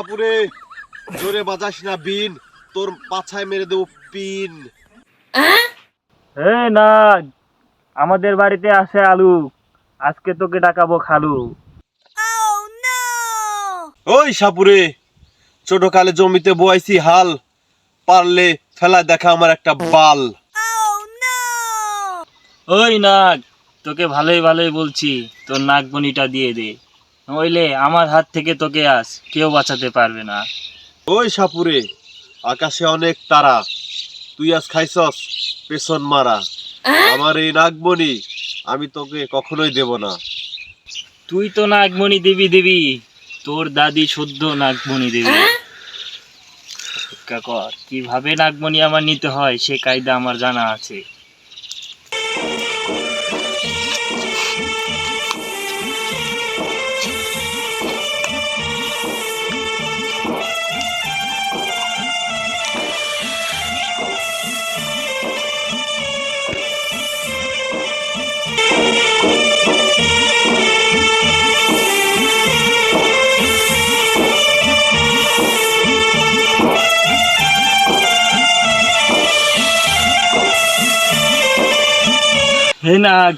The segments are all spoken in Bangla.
সাপুরে, জোরে বাজাস না বিন, তোর পাছায় মেরে দেবো পিন। নাগ, আমাদের বাড়িতে আসে আলু, আজকে তোকে ডাকাবো খালু। ওই সাপুরে, ছোট কালে জমিতে বয়াইছি হাল, পারলে ফেলা দেখা আমার একটা বাল। ওই নাগ, তোকে ভালোই ভালোই বলছি, তোর নাগমণিটা দিয়ে দে, নইলে আমার হাত থেকে তোকে আজ কেউ বাঁচাতে পারবে না। ওই সাপুরে, আকাশে অনেক তারা, তুই আজ খাইছস পেছন মারা। আমার এই নাগমণি আমি তোকে কখনোই দেব না। তুই তো নাগমণি দিবি দিবি, তোর দাদি শুদ্ধ নাগমণি দেবী। অপেক্ষা কর, কিভাবে নাগমণি আমার নিতে হয় সে কায়দা আমার জানা আছে। হে নাগ,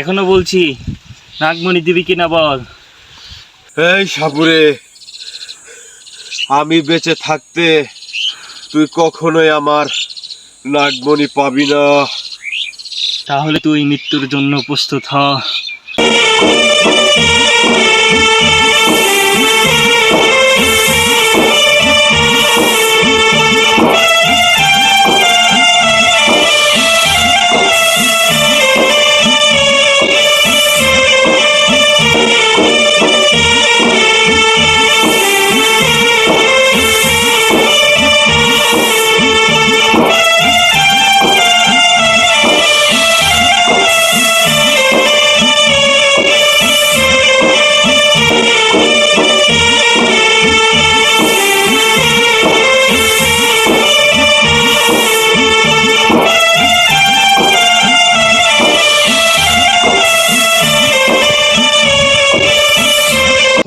এখনো বলছি, নাগমণি দিবি কিনা বল। এই সাপুরে, আমি বেঁচে থাকতে তুই কখনোই আমার নাগমণি পাবি না। তাহলে তুই মৃত্যুর জন্য প্রস্তুত হ।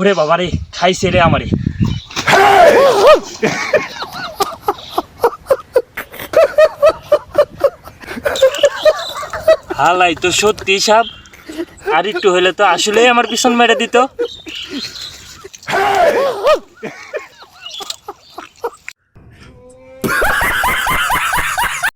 ওরে বাবারে, খাইছে রে আমারে। হালাই তো সত্যি সাপ, আর একটু হইলে তো আসলেই আমার পিছন মেরে দিত।